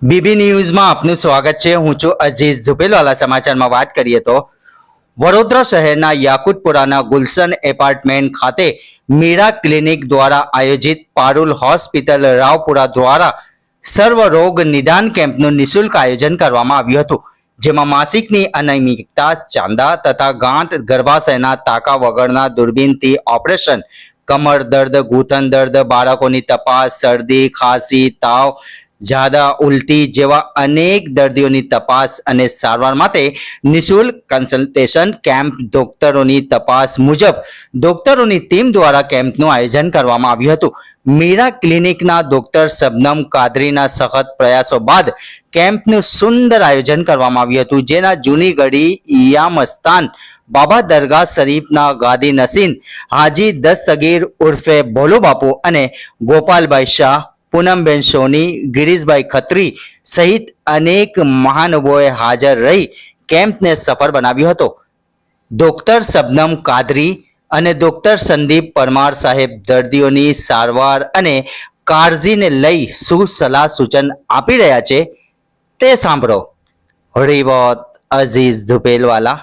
BB ન્યૂઝમાં આપનું સ્વાગત છે। હું છું અઝીઝ ઝુબેલવાલા। સમાચારમાં વાત કરીએ તો વડોદરા શહેરના યાકુતપુરાના ગુલશન એપાર્ટમેન્ટ ખાતે મીરા ક્લિનિક દ્વારા આયોજિત પારુલ હોસ્પિટલ રાવપુરા દ્વારા સર્વરોગ નિદાન કેમ્પનું નિઃશુલ્ક આયોજન કરવામાં આવ્યું હતું, જેમાં માસિકની અનિયમિતતા, ચાંદા તથા ગાંઠ, ગર્ભાશયના તાકા વગરના દૂરબીનથી ઓપરેશન, કમર દર્દ, ઘૂંટણ દર્દ, બાળકોની તપાસ, શરદી, ખાંસી, તાવ, ઝાડા, ઉલટી જેવા અનેક દર્દીઓની તપાસ અને સારવાર માટે નિઃશુલ્ક કન્સલ્ટેશન કેમ્પ ડોક્ટરોની તપાસ મુજબ ડોક્ટરોની ટીમ દ્વારા કેમ્પનું આયોજન કરવામાં આવ્યું હતું। મીરા ક્લિનિકના ડોક્ટર શબનમ કાદરીના સખત પ્રયાસો બાદ કેમ્પનું સુંદર આયોજન કરવામાં આવ્યું હતું, જેના જૂની ગઢી યામસ્તાન બાબા દરગાહ શરીફના ગાદી નસીન હાજી દસ્તગીર ઉર્ફે ભોલુ બાપુ અને ગોપાલભાઈ શાહ, પૂનમબેન સોની, ગિરીશભાઈ ખત્રી સહિત અનેક મહાનુભાવોએ હાજર રહી કેમ્પને સફળ બનાવ્યો હતો। ડોક્ટર શબનમ કાદરી અને ડોક્ટર સંદીપ પરમાર સાહેબ દર્દીઓની સારવાર અને કાળજીને લઈ શું સલાહ સૂચન આપી રહ્યા છે તે સાંભળો। રિવોત અઝીઝ ઝુબેલવાલા।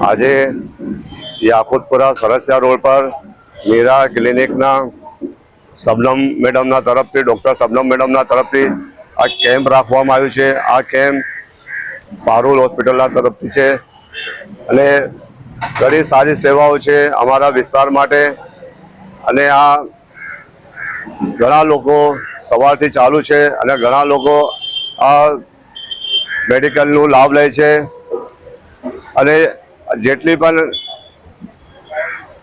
આજે યાકુતપુરા સરસિયા રોડ પર મીરા ક્લિનિકના શબનમ મેડમના તરફથી ડૉક્ટર શબનમ મેડમના તરફથી આ કેમ્પ રાખવામાં આવ્યું છે। આ કેમ્પ પારુલ હોસ્પિટલના તરફથી છે અને ઘણી સારી સેવાઓ છે અમારા વિસ્તાર માટે। અને આ ઘણા લોકો સવારથી ચાલુ છે અને ઘણા લોકો આ મેડિકલનો લાભ લે છે અને જેટલી પણ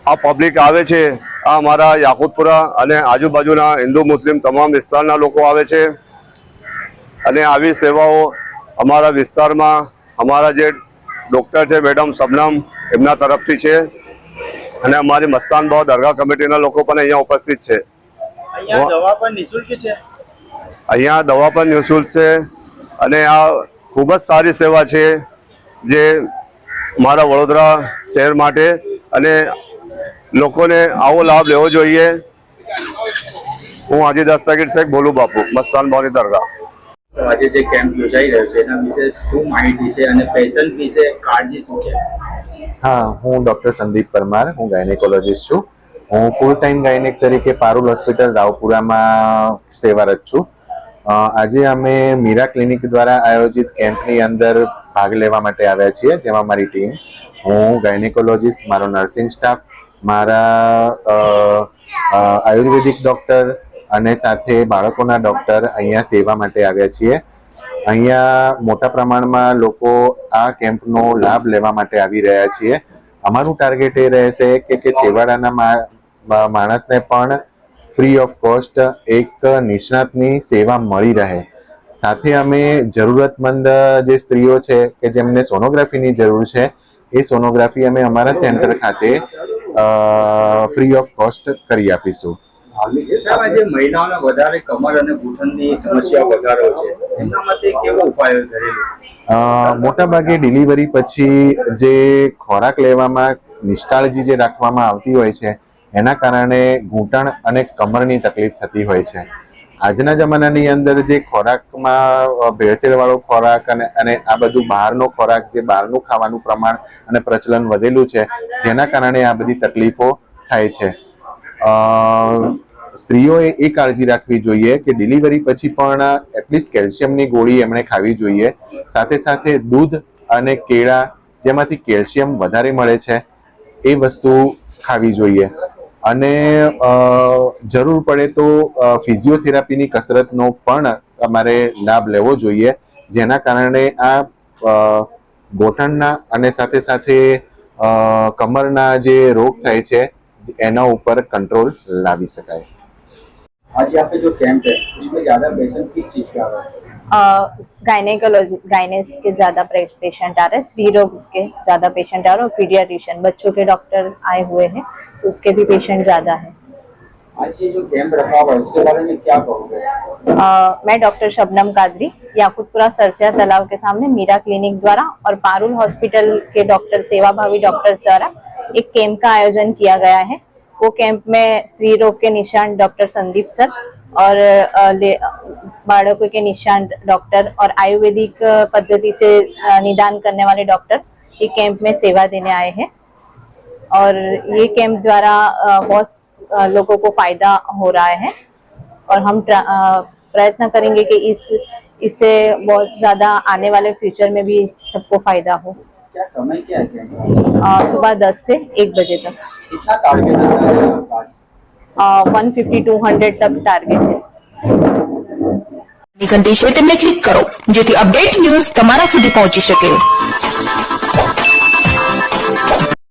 આ પબ્લિક આવે છે આ અમારા યાકુતપુરા અને આજુબાજુના હિન્દુ મુસ્લિમ તમામ વિસ્તારના લોકો આવે છે અને આવી સેવાઓ અમારા વિસ્તારમાં અમારા જે ડૉક્ટર છે મેડમ શબનમ એમના તરફથી છે અને અમારી મસ્તાન બાવ દરગાહ કમિટીના લોકો પણ અહીંયા ઉપસ્થિત છે। અહીંયા દવા પણ નિઃશુલ્ક છે। અહીંયા દવા પણ નિઃશુલ્ક છે અને આ ખૂબ જ સારી સેવા છે જે મારા વડોદરા શહેર માટે અને લોકોને આવો લાભ લેવો જોઈએ। હું હાજી દસ્તગીર શેખ ભોલુ બાપુ, મસ્તાન બાવની દરગાહ। આજે જે કેમ્પ યોજાઈ રહ્યો છે એના વિશે શું માહિતી છે અને પેશન્ટ વિશે કાળજી શું છે? હા, હું ડૉક્ટર સંદીપ પરમાર, હું ગાયનેકોલોજીસ્ટ છું। હું ફૂલ ટાઈમ ગાયનેક તરીકે પારુલ હોસ્પિટલ રાવપુરામાં સેવારત છું। આજે અમે મીરા ક્લિનિક દ્વારા આયોજિત કેમ્પની અંદર ભાગ લેવા માટે આવ્યા છીએ, જેમાં મારી ટીમ, હું ગાયનેકોલોજીસ્ટ, મારો નર્સિંગ સ્ટાફ, મારા આયુર્વેદિક ડૉક્ટર અને સાથે બાળકોના ડૉક્ટર અહીંયા સેવા માટે આવ્યા છીએ। અહીંયા મોટા પ્રમાણમાં લોકો આ કેમ્પનો લાભ લેવા માટે આવી રહ્યા છીએ। અમારું ટાર્ગેટ એ રહેશે કે છેવાડાના માણસને પણ ફ્રી ઓફ કોસ્ટ એક નિષ્ણાતની સેવા મળી રહે। સાથે અમે જરૂરતમંદ જે સ્ત્રીઓ છે કે જેમને સોનોગ્રાફીની જરૂર છે એ સોનોગ્રાફી અમે અમારા સેન્ટર ખાતે ફ્રી ઓફ કોસ્ટ કરી આપીશું। આજે મહિલાઓને વધારે કમર અને ઘૂંટણની સમસ્યા વધારે છે, એના માટે કેવો ઉપાયો કરેલો? મોટાભાગે ડિલિવરી પછી જે ખોરાક લેવામાં નિષ્કાળજી જે રાખવામાં આવતી હોય છે એના કારણે ઘૂંટણ અને કમરની તકલીફ થતી હોય છે। આજના જમાનાની અંદર જે ખોરાકમાં ભેળસેળવાળો ખોરાક અને આ બધું બહારનો ખોરાક, જે બહારનું ખાવાનું પ્રમાણ અને પ્રચલન વધેલું છે, જેના કારણે આ બધી તકલીફો થાય છે। સ્ત્રીઓએ એ કાળજી રાખવી જોઈએ કે ડિલિવરી પછી પણ એટલીસ્ટ કેલ્શિયમની ગોળી એમણે ખાવી જોઈએ। સાથે સાથે દૂધ અને કેળા, જેમાંથી કેલ્શિયમ વધારે મળે છે, એ વસ્તુ ખાવી જોઈએ। અને જરૂર પડે તો ફિઝિયોથેરાપીની કસરતનો પણ તમારે લાભ લેવો જોઈએ, જેના કારણે આ ગોઠણના અને સાથે સાથે કમરના જે રોગ થાય છે એના ઉપર कंट्रोल लावी सकाय। आज यहाँ पे जो कैंप है उसमें ज्यादा पेशेंट किस चीज का आ रहा है? गायनेकोलॉजी गायनेस के ज्यादा पेशेंट आ रहे हैं, स्त्री रोग के ज्यादा पेशेंट आ रहे हैं और पीडियाट्रिशियन बच्चों के डॉक्टर आए हुए हैं तो उसके भी पेशेंट ज्यादा है। आज ये जो कैंप रखा हुआ है उसके बारे में क्या कहोगे? मैं डॉक्टर शबनम कादरी, याकुतपुरा सरसिया तालाब के सामने मीरा क्लिनिक द्वारा और पारुल हॉस्पिटल के डॉक्टर सेवाभावी डॉक्टर्स द्वारा एक कैंप का आयोजन किया गया है। वो कैंप में स्त्री रोग के निष्णात डॉक्टर संदीप सर और बालकों के निष्णात डॉक्टर और आयुर्वेदिक पद्धति से निदान करने वाले डॉक्टर ये कैंप में सेवा देने आए हैं और ये कैंप द्वारा बहुत लोगों को फायदा हो रहा है और हम प्रयत्न करेंगे कि इससे बहुत ज्यादा आने वाले फ्यूचर में भी सबको फायदा हो। क्या समय क्या है कैंप का? सुबह 10 से 1 बजे तक। कितना टारगेट है आज? 150-200 तक टारगेट है। ઘંટી છે તેમને ક્લિક કરો જેથી અપડેટ ન્યૂઝ તમારા સુધી પહોંચી શકે।